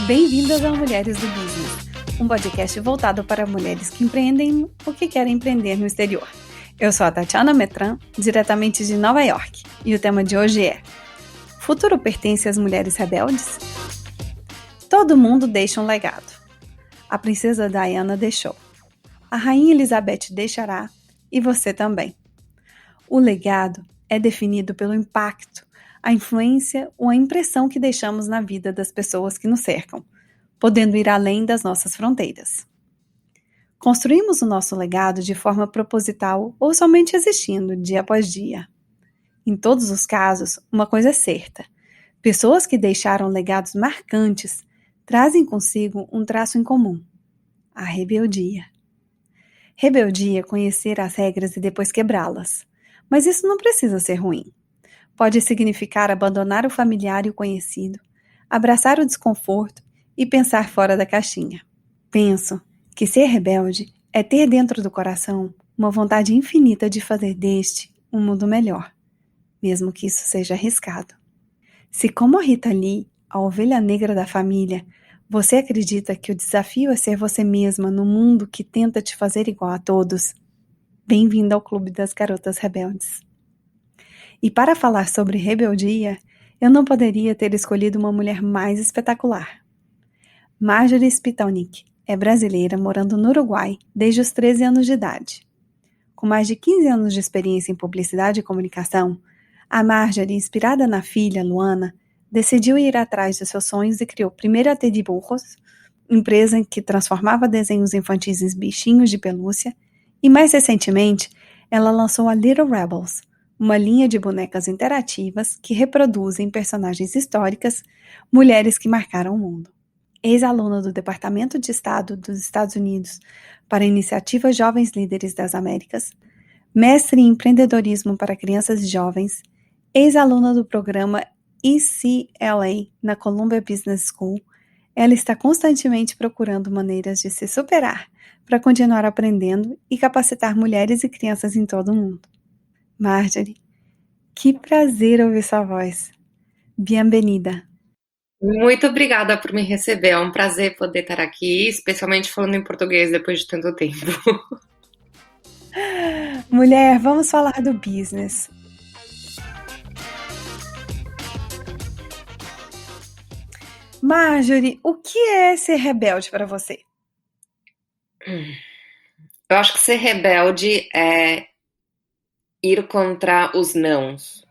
Bem-vindas ao Mulheres do Business, um podcast voltado para mulheres que empreendem ou que querem empreender no exterior. Eu sou a Tatiana Metran, diretamente de Nova York, e o tema de hoje é: futuro pertence às mulheres rebeldes? Todo mundo deixa um legado. A princesa Diana deixou. A rainha Elizabeth deixará, e você também. O legado é definido pelo impacto, a influência ou a impressão que deixamos na vida das pessoas que nos cercam, podendo ir além das nossas fronteiras. Construímos o nosso legado de forma proposital ou somente existindo dia após dia. Em todos os casos, uma coisa é certa: pessoas que deixaram legados marcantes trazem consigo um traço em comum: a rebeldia. Rebeldia é conhecer as regras e depois quebrá-las. Mas isso não precisa ser ruim. Pode significar abandonar o familiar e o conhecido, abraçar o desconforto e pensar fora da caixinha. Penso que ser rebelde é ter dentro do coração uma vontade infinita de fazer deste um mundo melhor, mesmo que isso seja arriscado. Se, como a Rita Lee, a ovelha negra da família, você acredita que o desafio é ser você mesma no mundo que tenta te fazer igual a todos, bem-vindo ao Clube das Garotas Rebeldes. E para falar sobre rebeldia, eu não poderia ter escolhido uma mulher mais espetacular. Marjorie Spitalnik é brasileira morando no Uruguai desde os 13 anos de idade. Com mais de 15 anos de experiência em publicidade e comunicação, a Marjorie, inspirada na filha, Luana, decidiu ir atrás de seus sonhos e criou primeiro a Teddy Burros, empresa que transformava desenhos infantis em bichinhos de pelúcia, e mais recentemente, ela lançou a Little Rebels, uma linha de bonecas interativas que reproduzem personagens históricas, mulheres que marcaram o mundo. Ex-aluna do Departamento de Estado dos Estados Unidos para a Iniciativa Jovens Líderes das Américas, mestre em empreendedorismo para crianças e jovens, ex-aluna do programa ECLA na Columbia Business School, ela está constantemente procurando maneiras de se superar para continuar aprendendo e capacitar mulheres e crianças em todo o mundo. Marjorie, que prazer ouvir sua voz. Bem-vinda. Muito obrigada por me receber, é um prazer poder estar aqui, especialmente falando em português depois de tanto tempo. Mulher, vamos falar do business. Marjorie, o que é ser rebelde para você? Eu acho que ser rebelde é ir contra os nãos,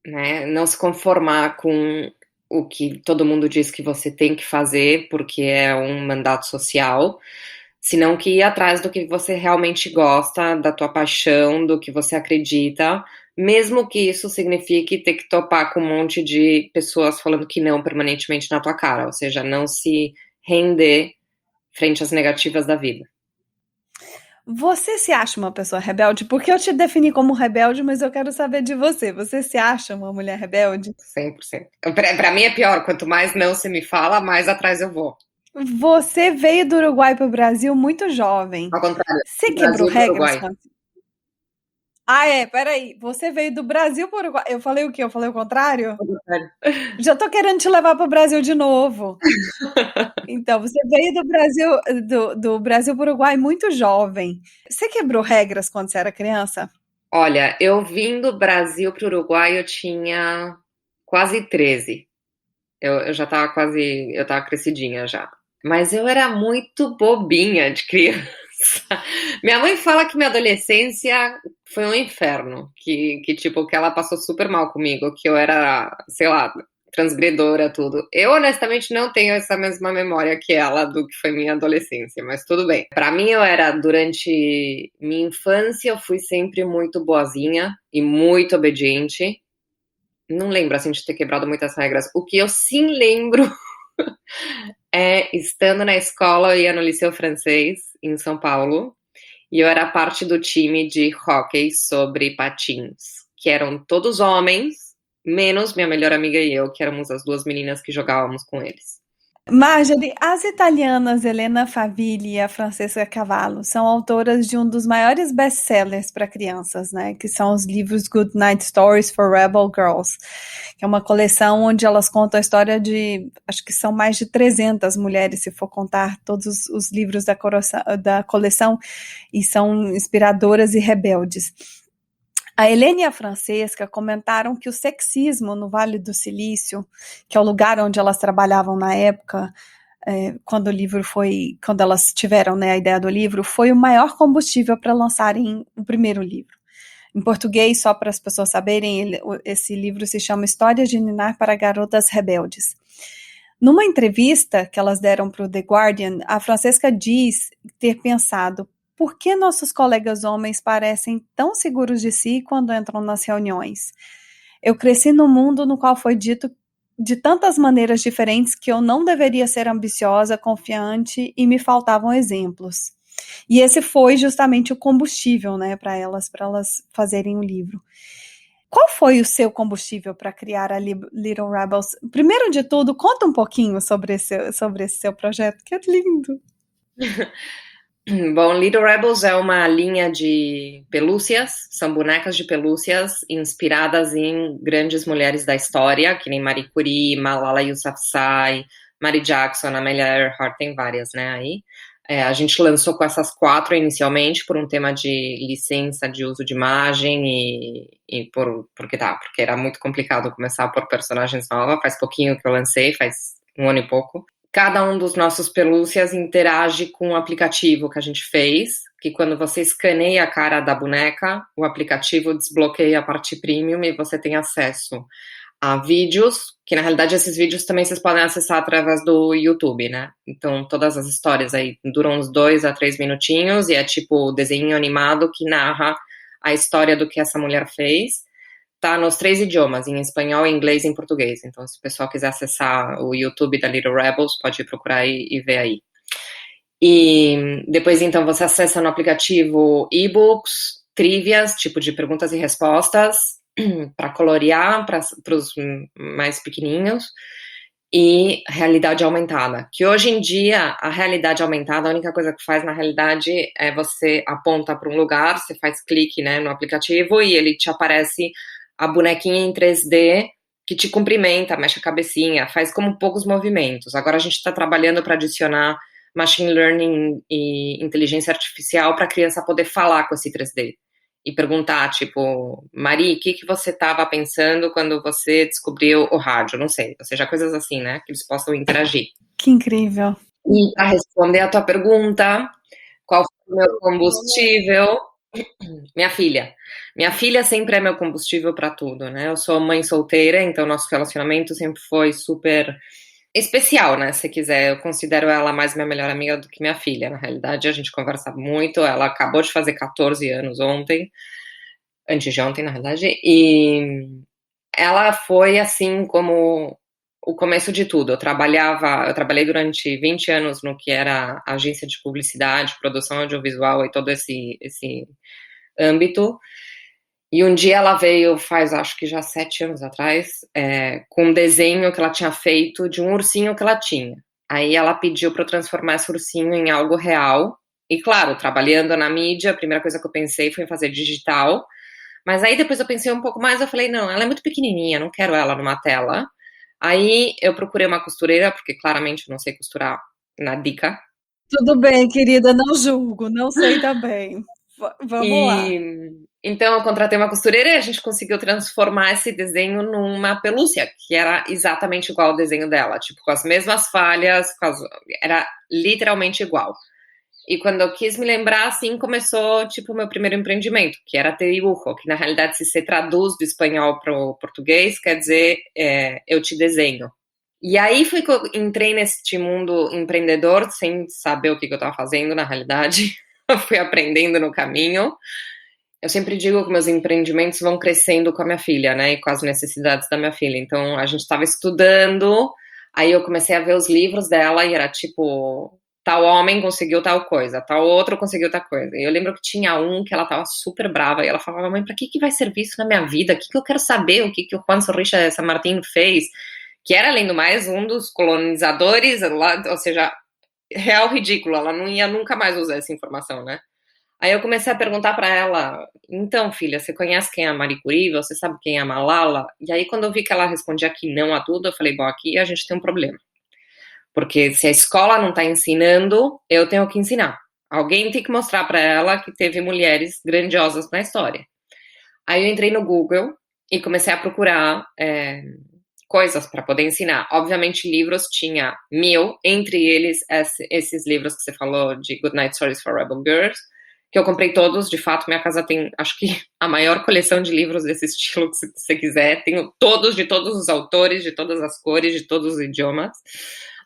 né? Não se conformar com o que todo mundo diz que você tem que fazer porque é um mandato social, senão que ir atrás do que você realmente gosta, da tua paixão, do que você acredita, mesmo que isso signifique ter que topar com um monte de pessoas falando que não permanentemente na tua cara, ou seja, não se render frente às negativas da vida. Você se acha uma pessoa rebelde? Porque eu te defini como rebelde, mas eu quero saber de você. Você se acha uma mulher rebelde? 100%. Pra mim é pior, quanto mais não você me fala, mais atrás eu vou. Você veio do Uruguai para o Brasil muito jovem. Ao contrário, Você do quebrou Brasil pro regras? Uruguai. Peraí. Você veio do Brasil para o Uruguai. Eu falei o quê? Eu falei o contrário? Ao contrário. Já tô querendo te levar para o Brasil de novo. Então, você veio do Brasil para o Uruguai muito jovem. Você quebrou regras quando você era criança? Olha, eu vim do Brasil pro Uruguai, eu tinha quase 13. Eu já tava quase, eu tava crescidinha já. Mas eu era muito bobinha de criança. Minha mãe fala que minha adolescência foi um inferno, tipo, que ela passou super mal comigo, que eu era, sei lá, transgredora, tudo. Eu, honestamente, não tenho essa mesma memória que ela do que foi minha adolescência, mas tudo bem. Pra mim, durante minha infância, eu fui sempre muito boazinha e muito obediente. Não lembro, assim, de ter quebrado muitas regras. O que eu sim lembro é, estando na escola, eu ia no Liceu Francês, em São Paulo, e eu era parte do time de hóquei sobre patins, que eram todos homens, menos minha melhor amiga e eu, que éramos as duas meninas que jogávamos com eles. Marjorie, as italianas Elena Favilli e a Francesca Cavallo são autoras de um dos maiores best-sellers para crianças, né? Que são os livros Good Night Stories for Rebel Girls, que é uma coleção onde elas contam a história de, acho que são mais de 300 mulheres, se for contar todos os livros da coleção, e são inspiradoras e rebeldes. A Helena e a Francesca comentaram que o sexismo no Vale do Silício, que é o lugar onde elas trabalhavam na época, quando elas tiveram, né, a ideia do livro, foi o maior combustível para lançarem o primeiro livro. Em português, só para as pessoas saberem, esse livro se chama História de Ninar para Garotas Rebeldes. Numa entrevista que elas deram para o The Guardian, a Francesca diz ter pensado: por que nossos colegas homens parecem tão seguros de si quando entram nas reuniões? Eu cresci num mundo no qual foi dito de tantas maneiras diferentes que eu não deveria ser ambiciosa, confiante e me faltavam exemplos. E esse foi justamente o combustível, né, para elas fazerem o livro. Qual foi o seu combustível para criar a Little Rebels? Primeiro de tudo, conta um pouquinho sobre esse seu projeto, que é lindo. Bom, Little Rebels é uma linha de pelúcias, são bonecas de pelúcias inspiradas em grandes mulheres da história, que nem Marie Curie, Malala Yousafzai, Mary Jackson, Amelia Earhart, tem várias, né, aí. A gente lançou com essas 4 inicialmente por um tema de licença de uso de imagem porque era muito complicado começar por personagens novas. Faz pouquinho que eu lancei, faz 1 ano e pouco. Cada um dos nossos pelúcias interage com o aplicativo que a gente fez, que quando você escaneia a cara da boneca, o aplicativo desbloqueia a parte premium e você tem acesso a vídeos, que na realidade esses vídeos também vocês podem acessar através do YouTube, né? Então todas as histórias aí duram uns 2 a 3 minutinhos e é tipo desenho animado que narra a história do que essa mulher fez. Tá nos 3 idiomas, em espanhol, inglês e em português. Então, se o pessoal quiser acessar o YouTube da Little Rebels, pode procurar e ver aí. E depois, então, você acessa no aplicativo e-books, trivias, tipo de perguntas e respostas, para colorear para os mais pequenininhos, e realidade aumentada. Que hoje em dia, a realidade aumentada, a única coisa que faz na realidade é você aponta para um lugar, você faz clique, né, no aplicativo e ele te aparece a bonequinha em 3D que te cumprimenta, mexe a cabecinha, faz como poucos movimentos. Agora a gente está trabalhando para adicionar machine learning e inteligência artificial para a criança poder falar com esse 3D e perguntar, tipo, Mari, o que você estava pensando quando você descobriu o rádio? Não sei, ou seja, coisas assim, né, que eles possam interagir. Que incrível. E para responder a tua pergunta, qual foi o meu combustível? Minha filha. Minha filha sempre é meu combustível para tudo, né? Eu sou mãe solteira, então nosso relacionamento sempre foi super especial, né? Se quiser, eu considero ela mais minha melhor amiga do que minha filha. Na realidade, a gente conversa muito. Ela acabou de fazer 14 anos ontem, antes de ontem, na realidade, e ela foi assim como o começo de tudo. Eu trabalhei durante 20 anos no que era agência de publicidade, produção audiovisual e todo esse âmbito. E um dia ela veio, faz acho que já 7 anos atrás, com um desenho que ela tinha feito de um ursinho que ela tinha. Aí ela pediu para eu transformar esse ursinho em algo real. E claro, trabalhando na mídia, a primeira coisa que eu pensei foi em fazer digital. Mas aí depois eu pensei um pouco mais, eu falei, não, ela é muito pequenininha, não quero ela numa tela. Aí eu procurei uma costureira, porque claramente eu não sei costurar na dica. Tudo bem, querida, não julgo, não sei também. Vamos lá. Então eu contratei uma costureira e a gente conseguiu transformar esse desenho numa pelúcia, que era exatamente igual ao desenho dela, tipo, com as mesmas falhas, era literalmente igual. E quando eu quis me lembrar, assim, começou, tipo, o meu primeiro empreendimento, que era Te Dibujo, que na realidade, se você traduz do espanhol para o português, quer dizer, eu te desenho. E aí foi que eu entrei neste mundo empreendedor, sem saber o que eu estava fazendo, na realidade. Eu fui aprendendo no caminho. Eu sempre digo que meus empreendimentos vão crescendo com a minha filha, né, e com as necessidades da minha filha. Então, a gente estava estudando, aí eu comecei a ver os livros dela e era tipo, tal homem conseguiu tal coisa, tal outro conseguiu tal coisa. E eu lembro que tinha um que ela estava super brava e ela falava, mãe, para que vai servir isso na minha vida? O que eu quero saber? O que o Juan Sorricha San Martín fez? que era, além do mais, um dos colonizadores, lá, ou seja, real ridículo, ela não ia nunca mais usar essa informação, né? Aí eu comecei a perguntar para ela, então, filha, você conhece quem é a Marie Curie? Você sabe quem é a Malala? E aí, quando eu vi que ela respondia que não a tudo, eu falei, bom, aqui a gente tem um problema. Porque se a escola não está ensinando, eu tenho que ensinar. Alguém tem que mostrar para ela que teve mulheres grandiosas na história. Aí eu entrei no Google e comecei a procurar coisas para poder ensinar. Obviamente, livros tinha 1000, entre eles esses livros que você falou de Goodnight Stories for Rebel Girls, que eu comprei todos. De fato, minha casa tem, acho que, a maior coleção de livros desse estilo que você quiser. Tenho todos, de todos os autores, de todas as cores, de todos os idiomas.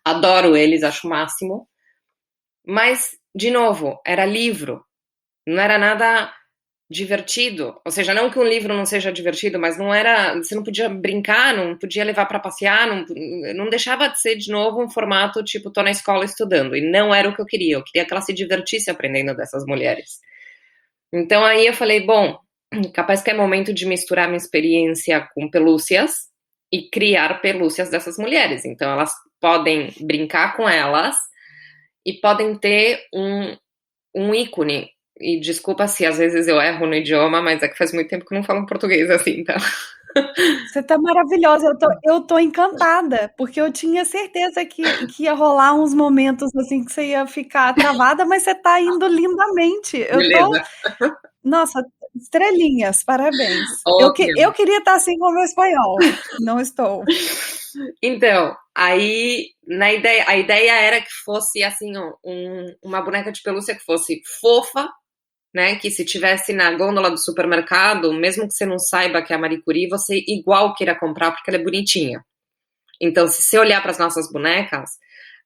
Adoro eles, acho o máximo. Mas, de novo, era livro. Não era nada divertido. Ou seja, não que um livro não seja divertido, mas não era... Você não podia brincar, não podia levar para passear, não deixava de ser, de novo, um formato tipo, tô na escola estudando. E não era o que eu queria. Eu queria que ela se divertisse aprendendo dessas mulheres. Então, aí eu falei, bom, capaz que é momento de misturar minha experiência com pelúcias e criar pelúcias dessas mulheres. Então, elas podem brincar com elas e podem ter um ícone. E desculpa se às vezes eu erro no idioma, mas é que faz muito tempo que eu não falo português assim, tá? Você tá maravilhosa, eu tô encantada, porque eu tinha certeza que ia rolar uns momentos assim que você ia ficar travada, mas você tá indo lindamente. Eu tô, Beleza. nossa, estrelinhas, parabéns. Ok. Eu queria estar assim com o meu espanhol, não estou. Então, aí a ideia era que fosse assim uma boneca de pelúcia que fosse fofa, né? Que se tivesse na gôndola do supermercado, mesmo que você não saiba que é a Marie Curie, você igual queira comprar porque ela é bonitinha. Então, se você olhar para as nossas bonecas,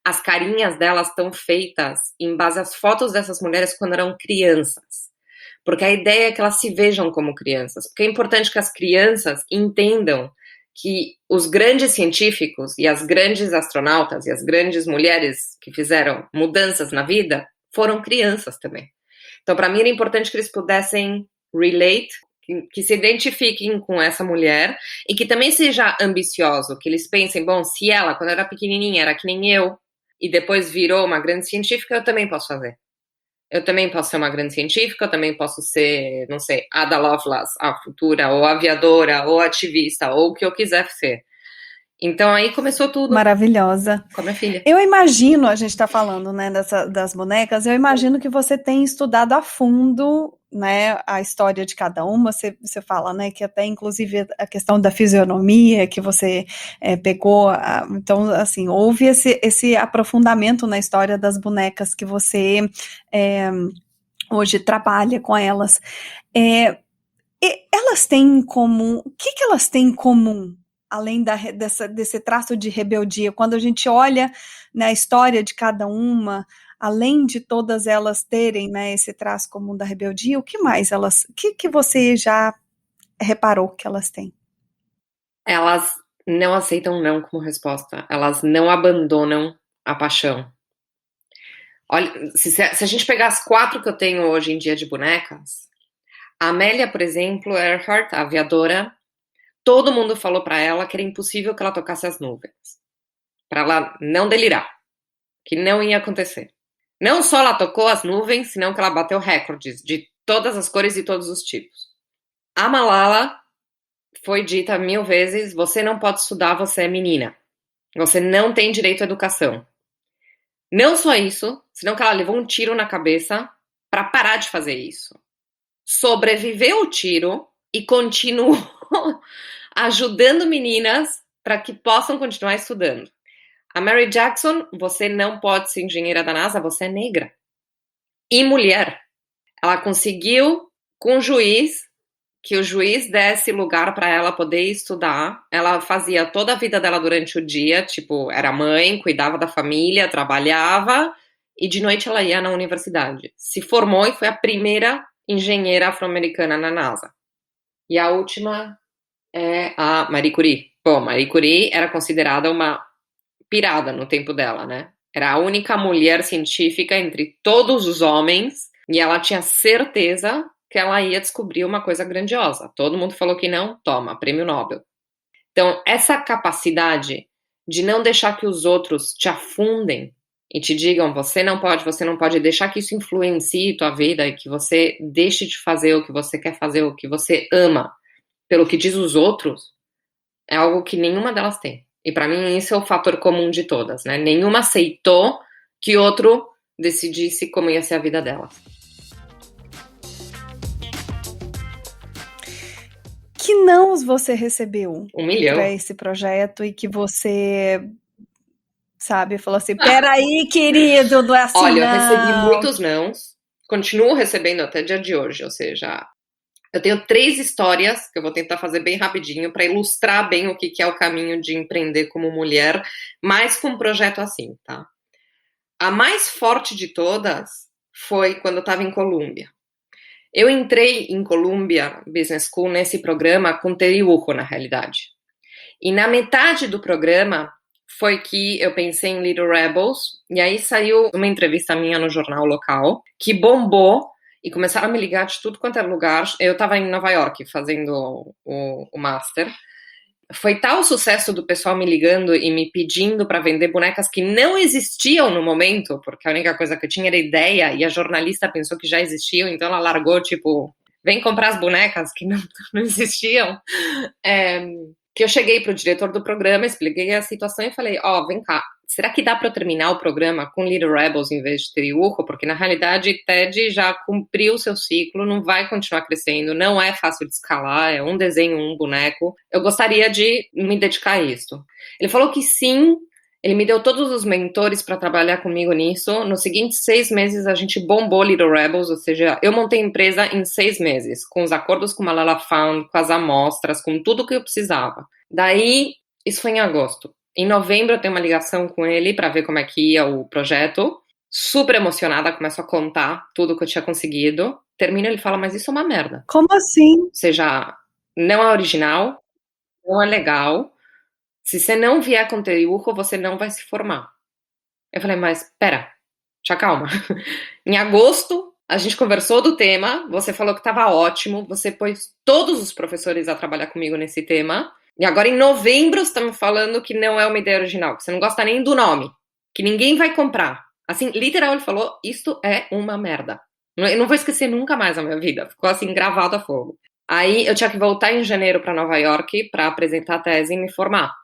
as carinhas delas estão feitas em base às fotos dessas mulheres quando eram crianças. Porque a ideia é que elas se vejam como crianças. Porque é importante que as crianças entendam que os grandes científicos e as grandes astronautas e as grandes mulheres que fizeram mudanças na vida foram crianças também. Então, para mim, era importante que eles pudessem relate, que se identifiquem com essa mulher e que também seja ambicioso, que eles pensem, bom, se ela, quando era pequenininha, era que nem eu e depois virou uma grande científica, eu também posso fazer. Eu também posso ser uma grande científica, eu também posso ser, não sei, Ada Lovelace, a futura, ou aviadora, ou ativista, ou o que eu quiser ser. Então aí começou tudo Maravilhosa. com a minha filha. Eu imagino, a gente está falando, né, das bonecas, eu imagino que você tem estudado a fundo, né, a história de cada uma. Você fala, né, que até inclusive a questão da fisionomia que você pegou, então assim, houve esse aprofundamento na história das bonecas que você hoje trabalha com elas. Elas têm em comum, o que elas têm em comum? Além desse traço de rebeldia, quando a gente olha, né, a história de cada uma, além de todas elas terem, né, esse traço comum da rebeldia, o que mais que você já reparou que elas têm? Elas não aceitam não como resposta. Elas não abandonam a paixão. Olha, se a gente pegar as 4 que eu tenho hoje em dia de bonecas, a Amélia, por exemplo, Earhart, a aviadora, todo mundo falou para ela que era impossível que ela tocasse as nuvens. Para ela não delirar. Que não ia acontecer. Não só ela tocou as nuvens, senão que ela bateu recordes de todas as cores e todos os tipos. A Malala foi dita 1000 vezes, você não pode estudar, você é menina. Você não tem direito à educação. Não só isso, senão que ela levou um tiro na cabeça para parar de fazer isso. Sobreviveu o tiro e continuou ajudando meninas para que possam continuar estudando. A Mary Jackson, você não pode ser engenheira da NASA, você é negra. E mulher. Ela conseguiu, com o juiz, que o juiz desse lugar para ela poder estudar. Ela fazia toda a vida dela durante o dia, tipo, era mãe, cuidava da família, trabalhava, e de noite ela ia na universidade. Se formou e foi a primeira engenheira afro-americana na NASA. E a última é a Marie Curie. Bom, Marie Curie era considerada uma pirada no tempo dela, né? Era a única mulher científica entre todos os homens e ela tinha certeza que ela ia descobrir uma coisa grandiosa. Todo mundo falou que não, toma, prêmio Nobel. Então, essa capacidade de não deixar que os outros te afundem e te digam, você não pode, deixar que isso influencie tua vida e que você deixe de fazer o que você quer fazer, o que você ama, pelo que diz os outros, é algo que nenhuma delas tem. E pra mim isso é o fator comum de todas, né? Nenhuma aceitou que outro decidisse como ia ser a vida delas. Que nãos você recebeu 1 milhão. para esse projeto e que você, sabe, falou assim, peraí, querido, não é assim. Olha, não. Eu recebi muitos nãos, continuo recebendo até o dia de hoje, ou seja, eu tenho 3 histórias que eu vou tentar fazer bem rapidinho para ilustrar bem o que é o caminho de empreender como mulher, mas com um projeto assim, tá? A mais forte de todas foi quando eu estava em Colômbia. Eu entrei em Columbia Business School nesse programa com Teriujo, na realidade. E na metade do programa foi que eu pensei em Little Rebels, e aí saiu uma entrevista minha no jornal local, que bombou, e começaram a me ligar de tudo quanto era lugar. Eu estava em Nova York fazendo o Master. Foi tal o sucesso do pessoal me ligando e me pedindo para vender bonecas que não existiam no momento, porque a única coisa que eu tinha era ideia, e a jornalista pensou que já existiam, então ela largou, tipo, vem comprar as bonecas que não existiam. Que eu cheguei para o diretor do programa, expliquei a situação e falei, vem cá, será que dá para eu terminar o programa com Little Rebels em vez de Teriujo? Porque na realidade TED já cumpriu o seu ciclo, não vai continuar crescendo, não é fácil de escalar, é um desenho, um boneco. Eu gostaria de me dedicar a isso. Ele falou que sim. Ele me deu todos os mentores para trabalhar comigo nisso. Nos seguintes 6 meses, a gente bombou Little Rebels, ou seja, eu montei a empresa em 6 meses, com os acordos com a Malala Fund, com as amostras, com tudo que eu precisava. Daí, isso foi em agosto. Em novembro, eu tenho uma ligação com ele para ver como é que ia o projeto. Super emocionada, começo a contar tudo que eu tinha conseguido. Termina, ele fala, mas isso é uma merda. Como assim? Ou seja, não é original, não é legal. Se você não vier com Teriujo, você não vai se formar. Eu falei, mas pera, te acalma. Em agosto, a gente conversou do tema, você falou que estava ótimo, você pôs todos os professores a trabalhar comigo nesse tema, e agora em novembro estamos falando que não é uma ideia original, que você não gosta nem do nome, que ninguém vai comprar. Assim, literal, ele falou, isto é uma merda. Eu não vou esquecer nunca mais a minha vida, ficou assim, gravado a fogo. Aí eu tinha que voltar em janeiro para Nova York para apresentar a tese e me formar.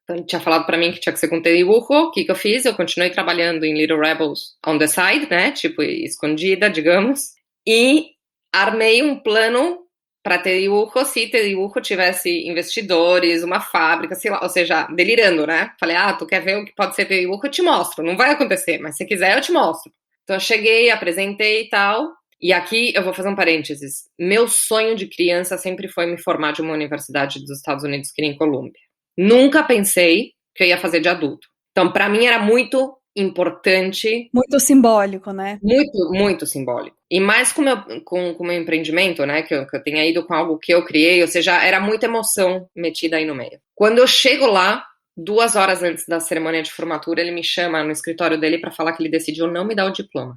Então, ele tinha falado pra mim que tinha que ser com Teriujo. O que eu fiz? Eu continuei trabalhando em Little Rebels on the side, né? Tipo, escondida, digamos. E armei um plano pra Teriujo, se Teriujo tivesse investidores, uma fábrica, sei lá. Ou seja, delirando, né? Falei, tu quer ver o que pode ser Teriujo? Eu te mostro. Não vai acontecer, mas se quiser eu te mostro. Então, eu cheguei, apresentei e tal. E aqui eu vou fazer um parênteses. Meu sonho de criança sempre foi me formar de uma universidade dos Estados Unidos, que nem Colômbia. Nunca pensei que eu ia fazer de adulto. Então, para mim era muito importante. Muito simbólico, né? Muito, muito simbólico. E mais com o meu empreendimento, né? Que eu tenha ido com algo que eu criei, ou seja, era muita emoção metida aí no meio. Quando eu chego lá, 2 horas antes da cerimônia de formatura, ele me chama no escritório dele para falar que ele decidiu não me dar o diploma.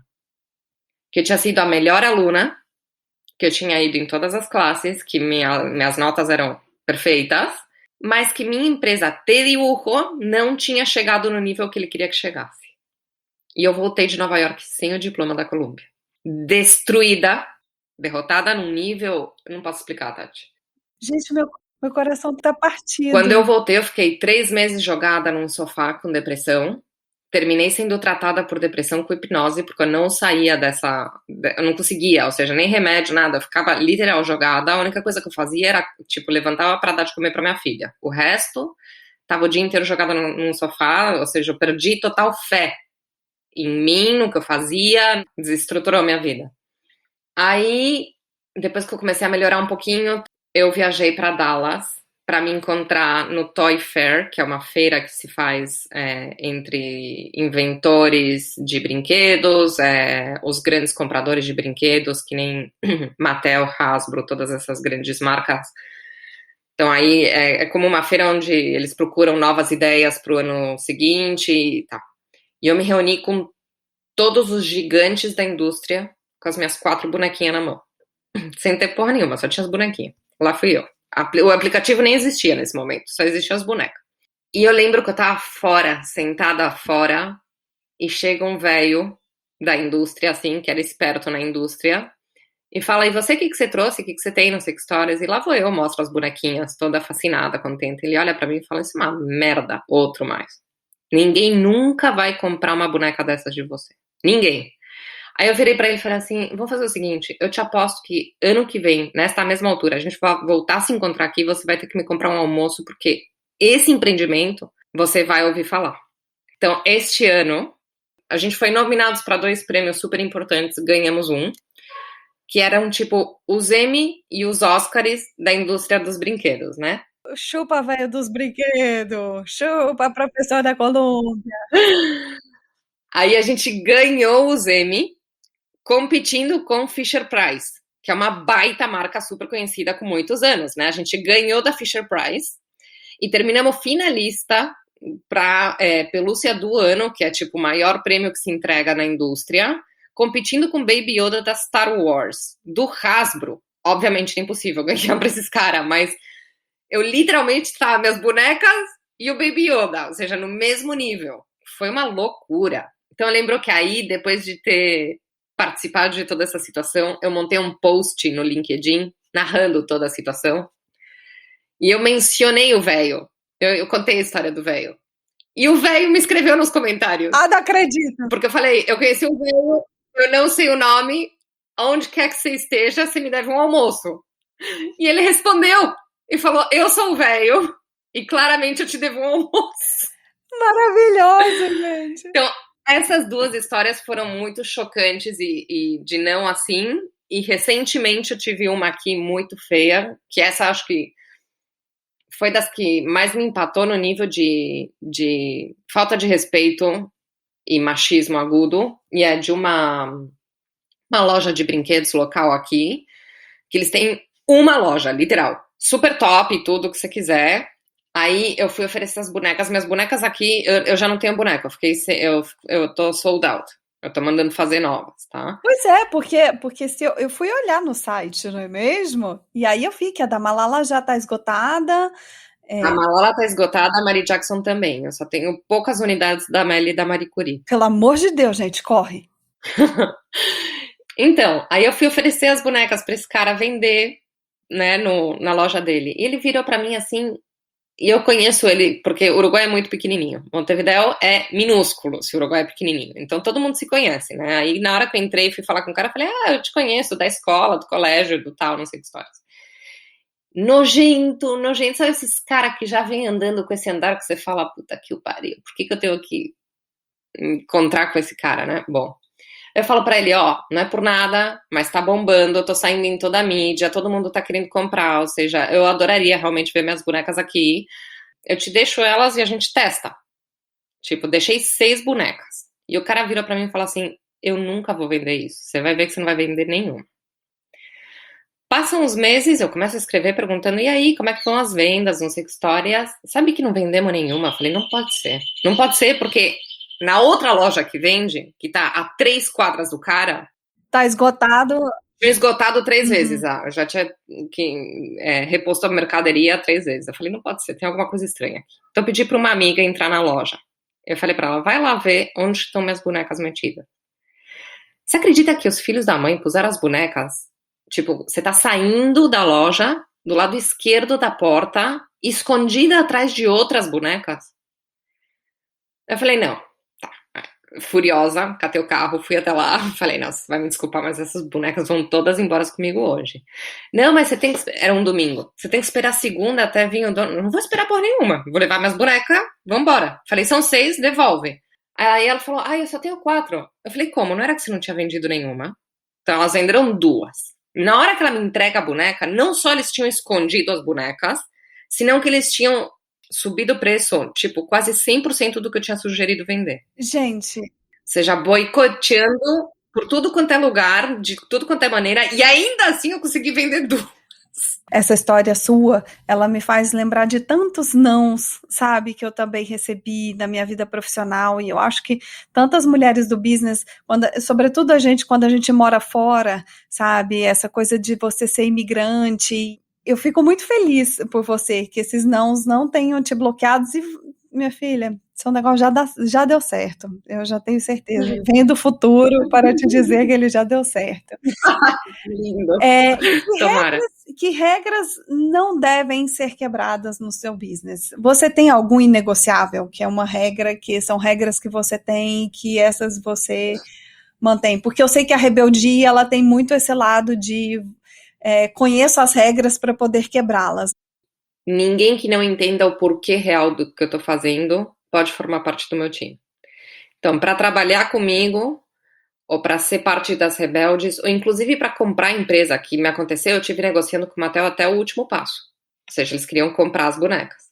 Que eu tinha sido a melhor aluna, que eu tinha ido em todas as classes, que minhas notas eram perfeitas, mas que minha empresa Teriujo não tinha chegado no nível que ele queria que chegasse. E eu voltei de Nova York sem o diploma da Colômbia. Destruída, derrotada num nível... Eu não posso explicar, Tati. Gente, meu coração tá partido. Quando eu voltei, eu fiquei 3 meses jogada num sofá com depressão. Terminei sendo tratada por depressão com hipnose, porque eu não saía dessa... Eu não conseguia, ou seja, nem remédio, nada. Eu ficava literal jogada. A única coisa que eu fazia era, tipo, levantava pra dar de comer pra minha filha. O resto, tava o dia inteiro jogada num sofá, ou seja, eu perdi total fé em mim, no que eu fazia, desestruturou a minha vida. Aí, depois que eu comecei a melhorar um pouquinho, eu viajei pra Dallas, para me encontrar no Toy Fair, que é uma feira que se faz entre inventores de brinquedos, os grandes compradores de brinquedos, que nem Mattel, Hasbro, todas essas grandes marcas. Então aí é como uma feira onde eles procuram novas ideias para o ano seguinte e tal. E eu me reuni com todos os gigantes da indústria, com as minhas 4 bonequinhas na mão. Sem ter porra nenhuma, só tinha as bonequinhas. Lá fui eu. O aplicativo nem existia nesse momento, só existiam as bonecas. E eu lembro que eu tava fora, sentada fora, e chega um velho da indústria, assim, que era esperto na indústria, e fala, e você, o que você trouxe? O que você tem? Não sei que histórias. E lá vou eu, mostro as bonequinhas, toda fascinada, contente. Ele olha pra mim e fala, isso é uma merda, outro mais. Ninguém nunca vai comprar uma boneca dessas de você. Ninguém. Aí eu virei pra ele e falei assim, vamos fazer o seguinte, eu te aposto que ano que vem, nesta mesma altura, a gente vai voltar a se encontrar aqui, você vai ter que me comprar um almoço, porque esse empreendimento você vai ouvir falar. Então, este ano, a gente foi nominados para 2 prêmios super importantes, ganhamos um, que eram tipo os Emmy e os Oscars da indústria dos brinquedos, né? Chupa, velho dos brinquedos! Chupa, professor da Colômbia! Aí a gente ganhou os Emmy competindo com Fisher-Price, que é uma baita marca super conhecida com muitos anos, né? A gente ganhou da Fisher-Price e terminamos finalista para Pelúcia do Ano, que é tipo o maior prêmio que se entrega na indústria, competindo com Baby Yoda da Star Wars, do Hasbro. Obviamente é impossível ganhar para esses caras, mas eu literalmente estava minhas bonecas e o Baby Yoda, ou seja, no mesmo nível. Foi uma loucura. Então eu lembro que aí, depois de ter participado de toda essa situação, eu montei um post no LinkedIn narrando toda a situação e eu mencionei o velho. Eu contei a história do velho. E o velho me escreveu nos comentários. Ah, não acredito! Porque eu falei, eu conheci o velho, eu não sei o nome, onde quer que você esteja, você me deve um almoço. E ele respondeu e falou, eu sou o velho e claramente eu te devo um almoço. Maravilhoso, gente! Então, essas duas histórias foram muito chocantes e de não assim. E recentemente eu tive uma aqui muito feia, que essa acho que foi das que mais me empatou no nível de falta de respeito e machismo agudo, e é de uma loja de brinquedos local aqui, que eles têm uma loja, literal, super top e tudo que você quiser. Aí eu fui oferecer as bonecas, minhas bonecas aqui, eu já não tenho boneca, eu tô sold out. Eu tô mandando fazer novas, tá? Pois é, porque se eu fui olhar no site, não é mesmo? E aí eu vi que a da Malala já tá esgotada. A Malala tá esgotada, a Mary Jackson também. Eu só tenho poucas unidades da Melly e da Marie Curie. Pelo amor de Deus, gente, corre! Então, aí eu fui oferecer as bonecas pra esse cara vender, né, na loja dele. E ele virou pra mim assim, e eu conheço ele, porque o Uruguai é muito pequenininho. Montevidéu é minúsculo, se o Uruguai é pequenininho. Então todo mundo se conhece, né? Aí na hora que eu entrei e fui falar com o cara, eu falei, eu te conheço da escola, do colégio, do tal, não sei que histórias. Nojento, nojento. Sabe esses caras que já vêm andando com esse andar que você fala, puta que o pariu, por que eu tenho que encontrar com esse cara, né? Bom, eu falo pra ele, não é por nada, mas tá bombando, eu tô saindo em toda a mídia, todo mundo tá querendo comprar, ou seja, eu adoraria realmente ver minhas bonecas aqui. Eu te deixo elas e a gente testa. Tipo, deixei 6 bonecas. E o cara virou pra mim e falou assim, eu nunca vou vender isso. Você vai ver que você não vai vender nenhuma. Passam uns meses, eu começo a escrever perguntando, e aí, como é que vão as vendas, não sei que histórias. Sabe que não vendemos nenhuma? Eu falei, não pode ser. Não pode ser porque na outra loja que vende, que tá a 3 quadras do cara, tá esgotado. Tinha esgotado 3 vezes. Eu já tinha reposto a mercadoria 3 vezes. Eu falei, não pode ser, tem alguma coisa estranha aqui. Então eu pedi pra uma amiga entrar na loja. Eu falei pra ela, vai lá ver onde estão minhas bonecas metidas. Você acredita que os filhos da mãe puseram as bonecas? Tipo, você tá saindo da loja, do lado esquerdo da porta, escondida atrás de outras bonecas? Eu falei, não. Furiosa, catei o carro, fui até lá, falei, nossa, vai me desculpar, mas essas bonecas vão todas embora comigo hoje. Não, mas você tem que, era um domingo, você tem que esperar segunda até vir o dono. Não vou esperar por nenhuma, vou levar minhas bonecas, vambora. Falei, são 6, devolve. Aí ela falou, eu só tenho 4. Eu falei, como? Não era que você não tinha vendido nenhuma? Então elas venderam 2. Na hora que ela me entrega a boneca, não só eles tinham escondido as bonecas, senão que eles tinham subido o preço, tipo, quase 100% do que eu tinha sugerido vender. Gente. Seja, boicoteando por tudo quanto é lugar, de tudo quanto é maneira, e ainda assim eu consegui vender 2. Essa história sua, ela me faz lembrar de tantos nãos, sabe, que eu também recebi na minha vida profissional, e eu acho que tantas mulheres do business, sobretudo a gente, quando a gente mora fora, sabe, essa coisa de você ser imigrante, eu fico muito feliz por você, que esses nãos não tenham te bloqueado e minha filha, seu negócio já deu certo. Eu já tenho certeza. Venho do futuro para te dizer que ele já deu certo. Lindo. Tomara. Que regras não devem ser quebradas no seu business? Você tem algum inegociável, que é uma regra, que são regras que você tem, que essas você mantém? Porque eu sei que a rebeldia, ela tem muito esse lado de conheço as regras para poder quebrá-las. Ninguém que não entenda o porquê real do que eu tô fazendo pode formar parte do meu time. Então, para trabalhar comigo, ou para ser parte das rebeldes, ou inclusive para comprar a empresa, que me aconteceu, eu tive negociando com o Mattel até o último passo. Ou seja, eles queriam comprar as bonecas.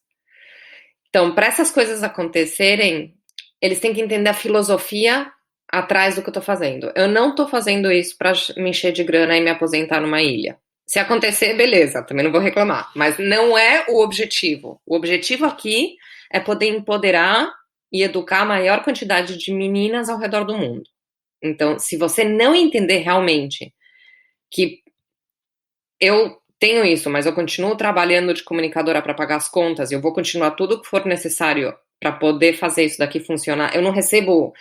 Então, para essas coisas acontecerem, eles têm que entender a filosofia atrás do que eu tô fazendo. Eu não tô fazendo isso para me encher de grana e me aposentar numa ilha. Se acontecer, beleza, também não vou reclamar. Mas não é o objetivo. O objetivo aqui é poder empoderar e educar a maior quantidade de meninas ao redor do mundo. Então, se você não entender realmente que eu tenho isso, mas eu continuo trabalhando de comunicadora para pagar as contas, e eu vou continuar tudo o que for necessário para poder fazer isso daqui funcionar, eu não recebo, ou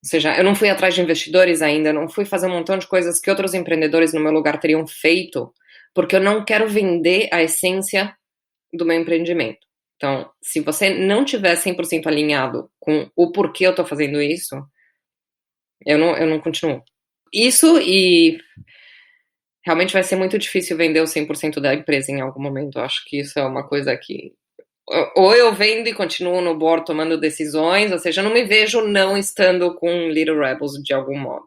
seja, eu não fui atrás de investidores ainda, eu não fui fazer um montão de coisas que outros empreendedores no meu lugar teriam feito, porque eu não quero vender a essência do meu empreendimento. Então, se você não tiver 100% alinhado com o porquê eu tô fazendo isso, eu não continuo. Isso, e realmente vai ser muito difícil vender o 100% da empresa em algum momento. Eu acho que isso é uma coisa que ou eu vendo e continuo no board tomando decisões, ou seja, eu não me vejo não estando com Little Rebels de algum modo.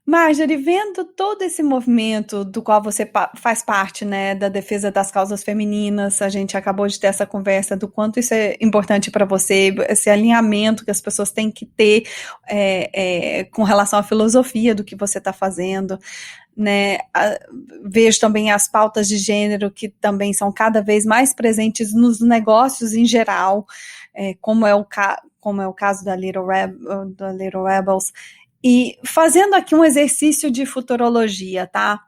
Marjorie, vendo todo esse movimento do qual você faz parte, né, da defesa das causas femininas, a gente acabou de ter essa conversa do quanto isso é importante para você, esse alinhamento que as pessoas têm que ter com relação à filosofia do que você está fazendo, né? Vejo também as pautas de gênero que também são cada vez mais presentes nos negócios em geral, como é o caso da Little Rebels. E fazendo aqui um exercício de futurologia, tá?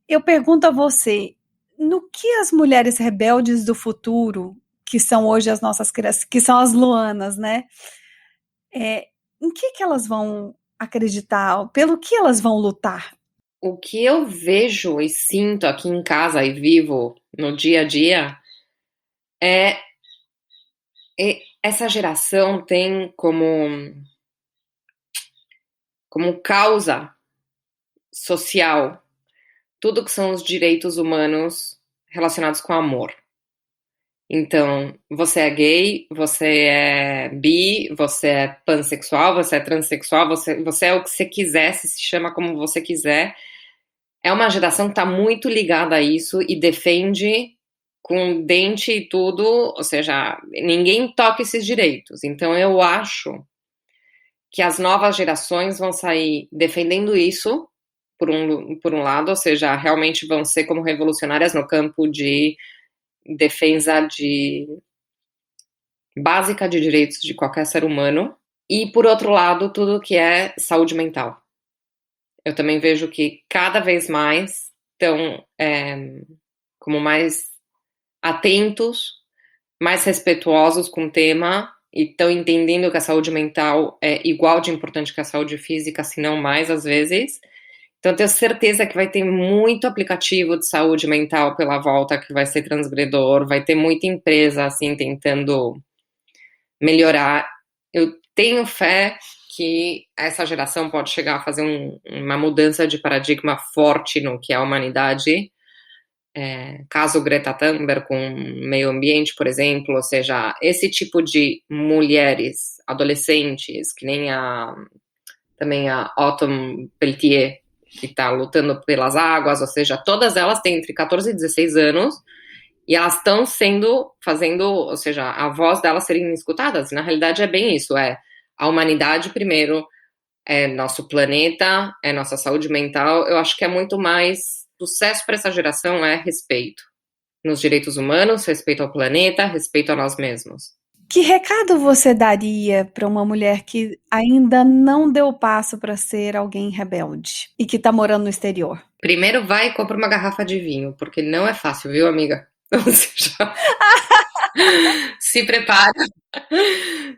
Eu pergunto a você, no que as mulheres rebeldes do futuro, que são hoje as nossas crianças, que são as Luanas, né? Em que elas vão acreditar? Pelo que elas vão lutar? O que eu vejo e sinto aqui em casa e vivo no dia a dia é essa geração tem como causa social tudo que são os direitos humanos relacionados com amor. Então, você é gay, você é bi, você é pansexual, você é transexual, você é o que você quiser, se chama como você quiser. É uma geração que está muito ligada a isso e defende com dente e tudo, ou seja, ninguém toca esses direitos. Então, eu acho que as novas gerações vão sair defendendo isso, por um lado, ou seja, realmente vão ser como revolucionárias no campo de defesa básica de direitos de qualquer ser humano, e por outro lado, tudo que é saúde mental. Eu também vejo que cada vez mais estão como mais atentos, mais respeituosos com o tema, e estão entendendo que a saúde mental é igual de importante que a saúde física, se não mais, às vezes. Então, eu tenho certeza que vai ter muito aplicativo de saúde mental pela volta, que vai ser transgredor, vai ter muita empresa, assim, tentando melhorar. Eu tenho fé que essa geração pode chegar a fazer uma mudança de paradigma forte no que é a humanidade. Caso Greta Thunberg com meio ambiente, por exemplo, ou seja, esse tipo de mulheres, adolescentes, que nem também a Autumn Pelletier, que está lutando pelas águas, ou seja, todas elas têm entre 14 e 16 anos, e elas estão fazendo, ou seja, a voz delas serem escutadas. Na realidade é bem isso, a humanidade primeiro, é nosso planeta, é nossa saúde mental. Eu acho que é muito mais sucesso para essa geração respeito nos direitos humanos, respeito ao planeta, respeito a nós mesmos. Que recado você daria para uma mulher que ainda não deu passo para ser alguém rebelde e que está morando no exterior? Primeiro vai e compra uma garrafa de vinho, porque não é fácil, viu, amiga? Ou seja, se prepara.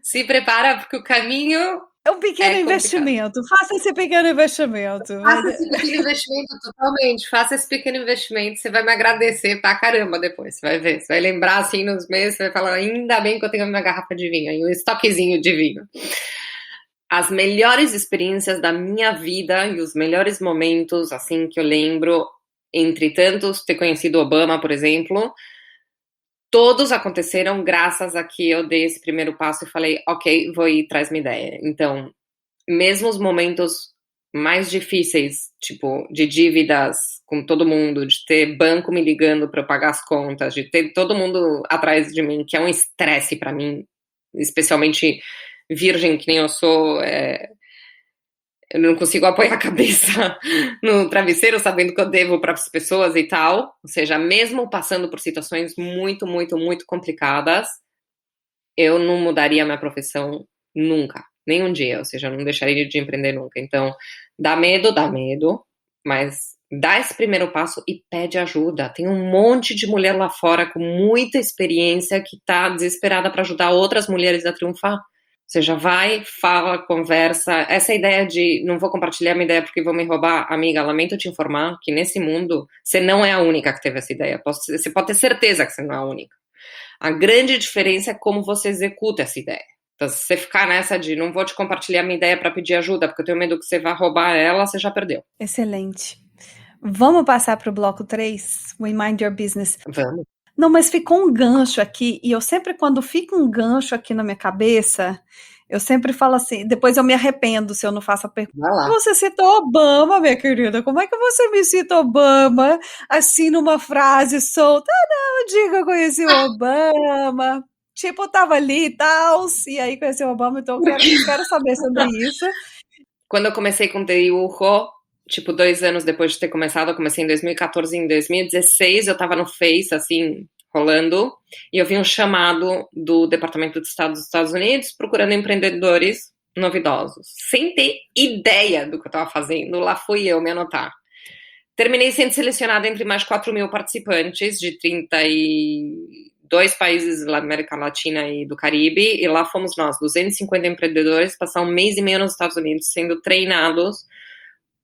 Se prepara, porque o caminho É um pequeno é complicado. investimento. Faça esse pequeno investimento. Faça esse pequeno investimento totalmente. Faça esse pequeno investimento. Você vai me agradecer pra caramba depois. Você vai ver. Você vai lembrar assim nos meses. Você vai falar: ainda bem que eu tenho a minha garrafa de vinho e um estoquezinho de vinho. As melhores experiências da minha vida e os melhores momentos, assim, que eu lembro, entre tantos, ter conhecido Obama, por exemplo, todos aconteceram graças a que eu dei esse primeiro passo e falei: ok, vou ir, traz minha ideia. Então, mesmo os momentos mais difíceis, tipo, de dívidas com todo mundo, de ter banco me ligando para eu pagar as contas, de ter todo mundo atrás de mim, que é um estresse para mim, especialmente virgem que nem eu sou, eu não consigo apoiar a cabeça no travesseiro sabendo que eu devo para as pessoas e tal. Ou seja, mesmo passando por situações muito, muito, muito complicadas, eu não mudaria a minha profissão nunca, nem um dia. Ou seja, eu não deixaria de empreender nunca. Então, dá medo, mas dá esse primeiro passo e pede ajuda. Tem um monte de mulher lá fora com muita experiência que está desesperada para ajudar outras mulheres a triunfar. Ou seja, vai, fala, conversa. Essa ideia de não vou compartilhar minha ideia porque vão me roubar, amiga, lamento te informar que nesse mundo você não é a única que teve essa ideia. Você pode ter certeza que você não é a única. A grande diferença é como você executa essa ideia. Então, se você ficar nessa de não vou te compartilhar minha ideia para pedir ajuda porque eu tenho medo que você vá roubar ela, você já perdeu. Excelente. Vamos passar para o bloco 3, We Mind Your Business. Vamos. Não, mas ficou um gancho aqui, e eu sempre, quando fica um gancho aqui na minha cabeça, eu sempre falo assim, depois eu me arrependo se eu não faço a pergunta. Vai lá. Você citou Obama, minha querida, como é que você me cita Obama, assim, numa frase solta? Ah, não, diga que eu conheci o Obama, tipo, eu tava ali e tal, e aí conheci o Obama, então eu quero saber sobre isso. Quando eu comecei com TI Urro, tipo, 2 anos depois de ter começado, eu comecei em 2014, em 2016 eu tava no Face, assim, rolando, e eu vi um chamado do Departamento de Estado dos Estados Unidos procurando empreendedores novidosos. Sem ter ideia do que eu tava fazendo, lá fui eu me anotar. Terminei sendo selecionada entre mais de 4 mil participantes de 32 países da América Latina e do Caribe, e lá fomos nós, 250 empreendedores, passar 1 mês e meio nos Estados Unidos sendo treinados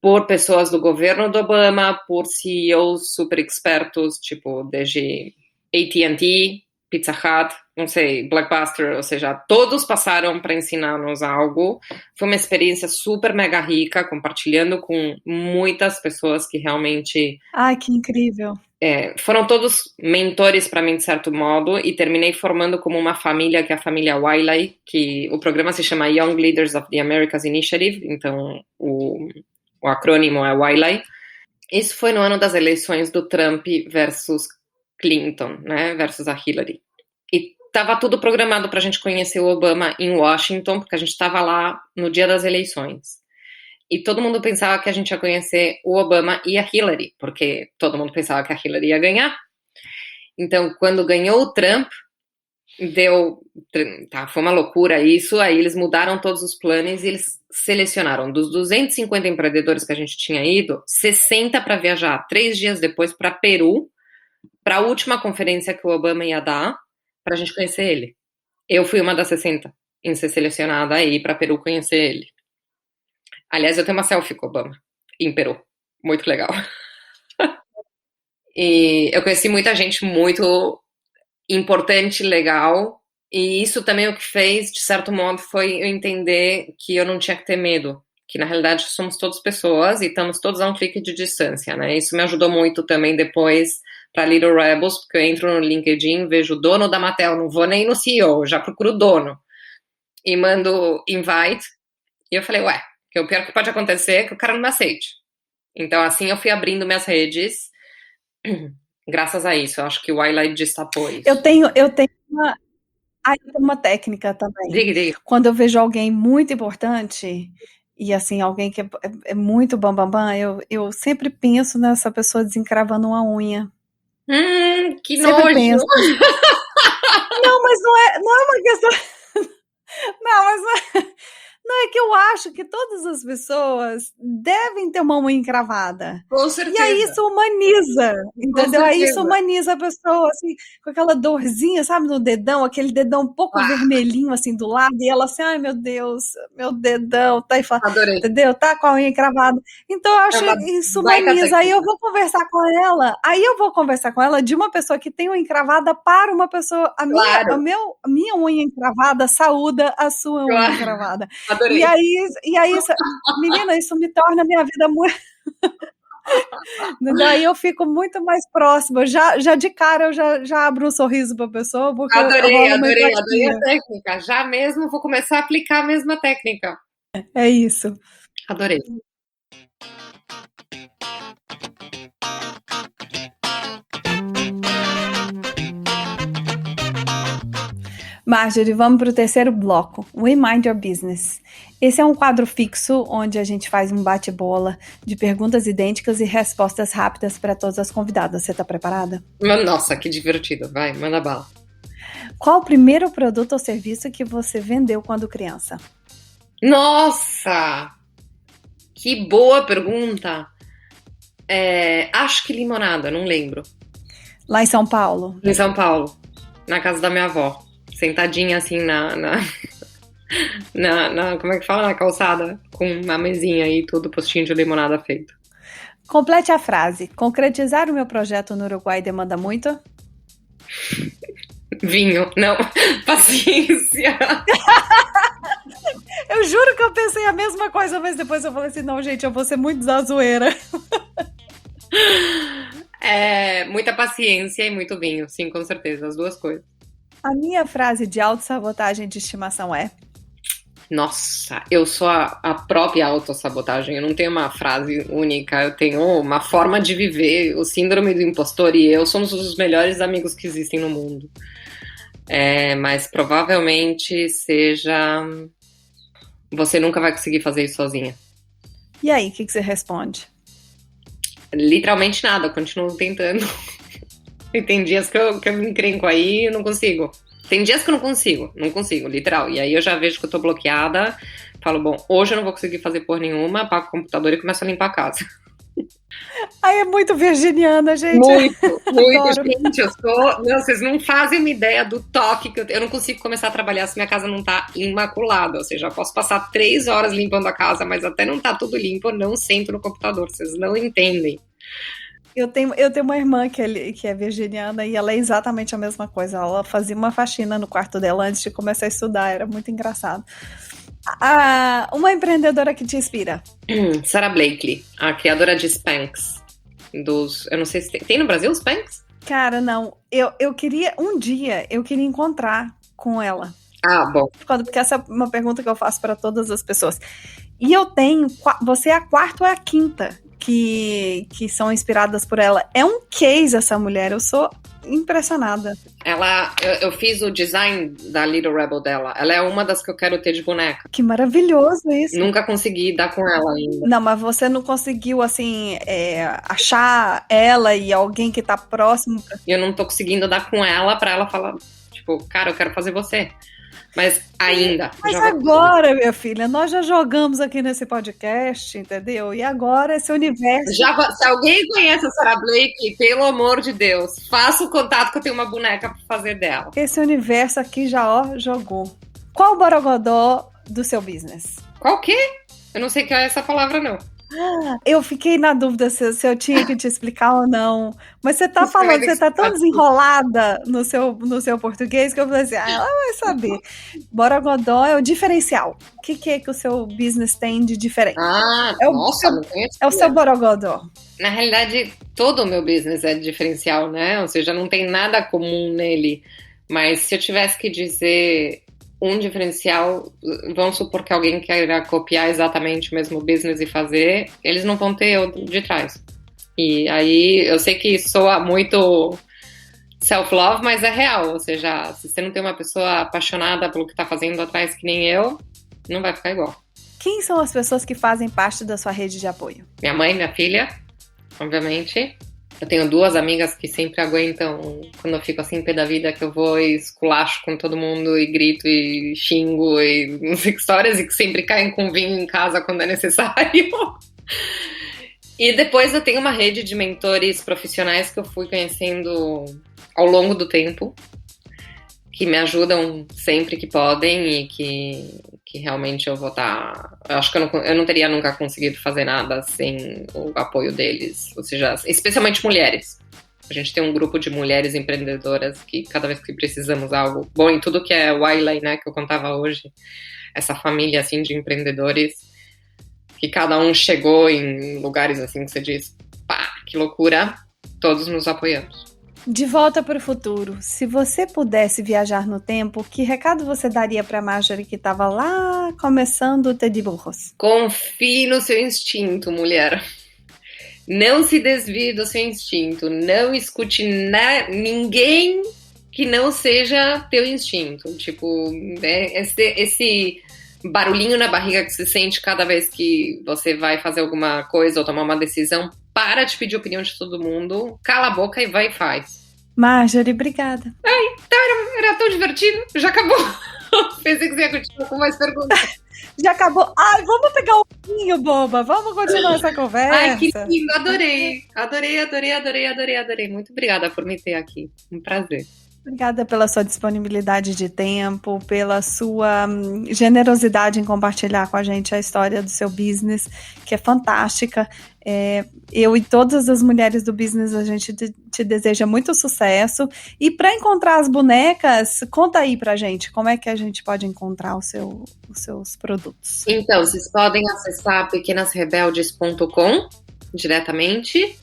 por pessoas do governo do Obama, por CEOs super expertos, tipo, desde AT&T, Pizza Hut, não sei, Blockbuster, ou seja, todos passaram para ensinar-nos algo. Foi uma experiência super mega rica, compartilhando com muitas pessoas que realmente... Ai, que incrível. foram todos mentores para mim, de certo modo, e terminei formando como uma família, que é a família Wiley, que o programa se chama Young Leaders of the Americas Initiative, então o acrônimo é Wiley. Isso foi no ano das eleições do Trump versus Clinton, né, versus a Hillary. E estava tudo programado para a gente conhecer o Obama em Washington, porque a gente estava lá no dia das eleições. E todo mundo pensava que a gente ia conhecer o Obama e a Hillary, porque todo mundo pensava que a Hillary ia ganhar. Então, quando ganhou o Trump, foi uma loucura isso, aí eles mudaram todos os planos e eles selecionaram dos 250 empreendedores que a gente tinha ido, 60 para viajar 3 dias depois para Peru, para a última conferência que o Obama ia dar, para a gente conhecer ele. Eu fui uma das 60 em ser selecionada aí para Peru conhecer ele. Aliás, eu tenho uma selfie com o Obama em Peru, muito legal. E eu conheci muita gente muito importante, legal, e isso também o que fez, de certo modo, foi eu entender que eu não tinha que ter medo, que na realidade somos todos pessoas e estamos todos a um clique de distância, né? Isso me ajudou muito também depois para Little Rebels, porque eu entro no LinkedIn, vejo o dono da Mattel, não vou nem no CEO, já procuro o dono e mando invite, e eu falei, ué, que o pior que pode acontecer é que o cara não me aceite. Então assim eu fui abrindo minhas redes. Graças a isso, eu acho que o Wiley destapou isso. Eu tenho uma técnica também. Diga. Quando eu vejo alguém muito importante, e assim, alguém que é muito bambambam, eu sempre penso nessa pessoa desencravando uma unha. Que sempre nojo! Penso. Não, mas não é uma questão... Não, mas Não, é que eu acho que todas as pessoas devem ter uma unha encravada. Com certeza. E aí isso humaniza, entendeu? Com Aí isso certeza. humaniza a pessoa, assim, com aquela dorzinha, sabe, no dedão, aquele dedão um pouco vermelhinho, assim, do lado, e ela assim, ai, meu Deus, meu dedão, tá aí, Adorei. entendeu? Tá com a unha encravada. Então, eu acho isso humaniza. Aí eu vou conversar com ela, de uma pessoa que tem unha encravada para uma pessoa, minha unha encravada saúda a sua unha encravada. Adorei. E aí, menina, isso me torna a minha vida muito... Daí eu fico muito mais próxima. Já de cara eu já abro um sorriso para a pessoa, porque adorei a técnica. Já mesmo vou começar a aplicar a mesma técnica. É isso. Adorei. Marjorie, vamos para o terceiro bloco, We Mind Your Business. Esse é um quadro fixo onde a gente faz um bate-bola de perguntas idênticas e respostas rápidas para todas as convidadas. Você está preparada? Nossa, que divertido. Vai, manda bala. Qual o primeiro produto ou serviço que você vendeu quando criança? Nossa! Que boa pergunta. Acho que limonada, não lembro. Lá em São Paulo? Em São Paulo, na casa da minha avó. Sentadinha assim como é que fala? Na calçada, com uma mesinha e tudo, postinho de limonada feito. Complete a frase. Concretizar o meu projeto no Uruguai demanda muito? Vinho. Não, paciência. Eu juro que eu pensei a mesma coisa, mas depois eu falei assim, não, gente, eu vou ser muito da zoeira. Muita paciência e muito vinho, sim, com certeza, as duas coisas. A minha frase de autossabotagem de estimação é... Nossa, eu sou a própria autossabotagem, eu não tenho uma frase única, eu tenho uma forma de viver. O síndrome do impostor e eu somos os melhores amigos que existem no mundo. Mas provavelmente seja... Você nunca vai conseguir fazer isso sozinha. E aí, o que você responde? Literalmente nada, eu continuo tentando. E tem dias que eu me encrenco aí e não consigo. Tem dias que eu não consigo, literal. E aí eu já vejo que eu tô bloqueada, falo, bom, hoje eu não vou conseguir fazer porra nenhuma, apago o computador e começo a limpar a casa. Ai, é muito virginiana, gente. Muito, gente, eu sou... Não, vocês não fazem uma ideia do toque que eu não consigo começar a trabalhar se minha casa não tá imaculada. Ou seja, eu posso passar 3 horas limpando a casa, mas até não tá tudo limpo, eu não sento no computador. Vocês não entendem. Eu tenho uma irmã que é virginiana e ela é exatamente a mesma coisa. Ela fazia uma faxina no quarto dela antes de começar a estudar, era muito engraçado. Uma empreendedora que te inspira? Sarah Blakely, a criadora de Spanx. Eu não sei se tem no Brasil Spanx? Cara, não. Eu queria encontrar com ela. Bom. Porque essa é uma pergunta que eu faço para todas as pessoas. E eu tenho... Você é a quarta ou é a quinta que são inspiradas por ela. É um case essa mulher, eu sou impressionada. Eu fiz o design da Little Rebel dela. Ela é uma das que eu quero ter de boneca. Que maravilhoso isso. Nunca consegui dar com ela ainda. Não, mas você não conseguiu, assim, achar ela e alguém que tá próximo? Eu não tô conseguindo dar com ela pra ela falar, tipo, cara, eu quero fazer você. Mas ainda. Mas agora, minha filha, nós já jogamos aqui nesse podcast, entendeu? E agora esse universo... Se alguém conhece a Sarah Blakely, pelo amor de Deus, faça o contato que eu tenho uma boneca pra fazer dela. Esse universo aqui já, jogou. Qual o borogodó do seu business? Qual quê? Eu não sei o que é essa palavra, não. Eu fiquei na dúvida se eu tinha que te explicar ou não. Mas você tá falando, você tá tão desenrolada no seu português que eu falei assim, ela vai saber. Borogodó é o diferencial. O que é que o seu business tem de diferente? Nossa, não conheço. É o seu borogodó. Na realidade, todo o meu business é diferencial, né? Ou seja, não tem nada comum nele. Mas se eu tivesse que dizer... um diferencial, vamos supor que alguém queira copiar exatamente o mesmo business e fazer, eles não vão ter outro de trás. E aí, eu sei que soa muito self-love, mas é real. Ou seja, se você não tem uma pessoa apaixonada pelo que está fazendo atrás que nem eu, não vai ficar igual. Quem são as pessoas que fazem parte da sua rede de apoio? Minha mãe, minha filha, obviamente. Eu tenho duas amigas que sempre aguentam quando eu fico assim, pé da vida, que eu vou e esculacho com todo mundo e grito e xingo e não sei que histórias, e que sempre caem com vinho em casa quando é necessário. E depois eu tenho uma rede de mentores profissionais que eu fui conhecendo ao longo do tempo, que me ajudam sempre que podem e que realmente eu vou estar... Eu acho que eu não teria nunca conseguido fazer nada sem o apoio deles, ou seja, especialmente mulheres. A gente tem um grupo de mulheres empreendedoras que cada vez que precisamos algo bom, em tudo que é Wiley, né, que eu contava hoje, essa família assim de empreendedores, que cada um chegou em lugares assim que você diz, pá, que loucura, todos nos apoiamos. De volta para o futuro, se você pudesse viajar no tempo, que recado você daria para a Marjorie que estava lá começando o Tê de Burros? Confie no seu instinto, mulher. Não se desvie do seu instinto. Não escute ninguém que não seja teu instinto. Tipo, né, esse barulhinho na barriga que você sente cada vez que você vai fazer alguma coisa ou tomar uma decisão, para de pedir opinião de todo mundo, cala a boca e vai e faz. Marjorie, obrigada. Ai, então era tão divertido, já acabou. Pensei que você ia continuar com mais perguntas. Já acabou. Ai, vamos pegar um vinho, boba. Vamos continuar essa conversa. Ai, que lindo, adorei. Adorei. Muito obrigada por me ter aqui. Um prazer. Obrigada pela sua disponibilidade de tempo, pela sua generosidade em compartilhar com a gente a história do seu business, que é fantástica. Eu e todas as mulheres do business, a gente te deseja muito sucesso. E para encontrar as bonecas, conta aí pra gente, como é que a gente pode encontrar os seus produtos? Então, vocês podem acessar pequenasrebeldes.com diretamente.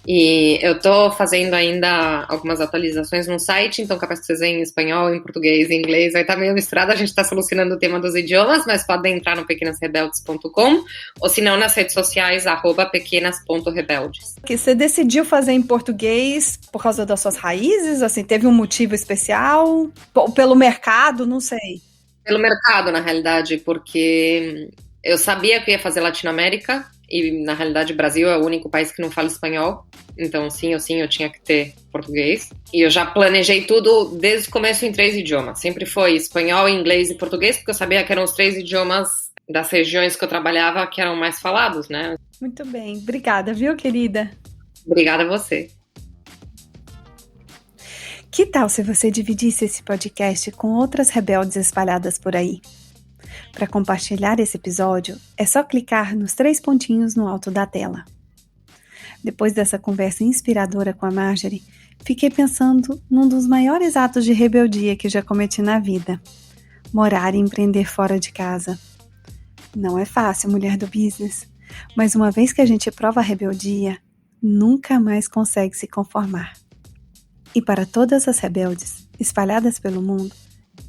E eu tô fazendo ainda algumas atualizações no site, então capaz que vocês veem em espanhol, em português, em inglês, vai estar meio misturado, a gente tá solucionando o tema dos idiomas, mas podem entrar no pequenasrebeldes.com ou se não nas redes sociais, @pequenas.rebeldes. Que você decidiu fazer em português por causa das suas raízes? Assim, teve um motivo especial? Pelo mercado? Não sei. Pelo mercado, na realidade, porque eu sabia que ia fazer Latinoamérica, e na realidade o Brasil é o único país que não fala espanhol, então sim, eu tinha que ter português. E eu já planejei tudo desde o começo em 3 idiomas, sempre foi espanhol, inglês e português, porque eu sabia que eram os 3 idiomas das regiões que eu trabalhava que eram mais falados, né? Muito bem, obrigada, viu, querida? Obrigada a você. Que tal se você dividisse esse podcast com outras rebeldes espalhadas por aí? Para compartilhar esse episódio, é só clicar nos 3 pontinhos no alto da tela. Depois dessa conversa inspiradora com a Marjorie, fiquei pensando num dos maiores atos de rebeldia que já cometi na vida: morar e empreender fora de casa. Não é fácil, mulher do business, mas uma vez que a gente prova a rebeldia, nunca mais consegue se conformar. E para todas as rebeldes espalhadas pelo mundo,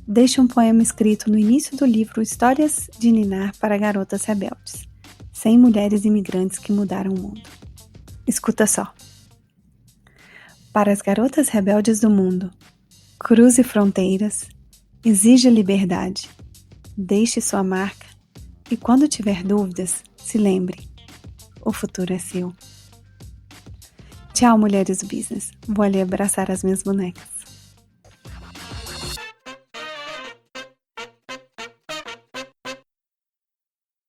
deixe um poema escrito no início do livro Histórias de Ninar para Garotas Rebeldes, 100 mulheres imigrantes que mudaram o mundo. Escuta só. Para as garotas rebeldes do mundo, cruze fronteiras, exija liberdade, deixe sua marca e quando tiver dúvidas, se lembre, o futuro é seu. Tchau, mulheres do business. Vou ali abraçar as minhas bonecas.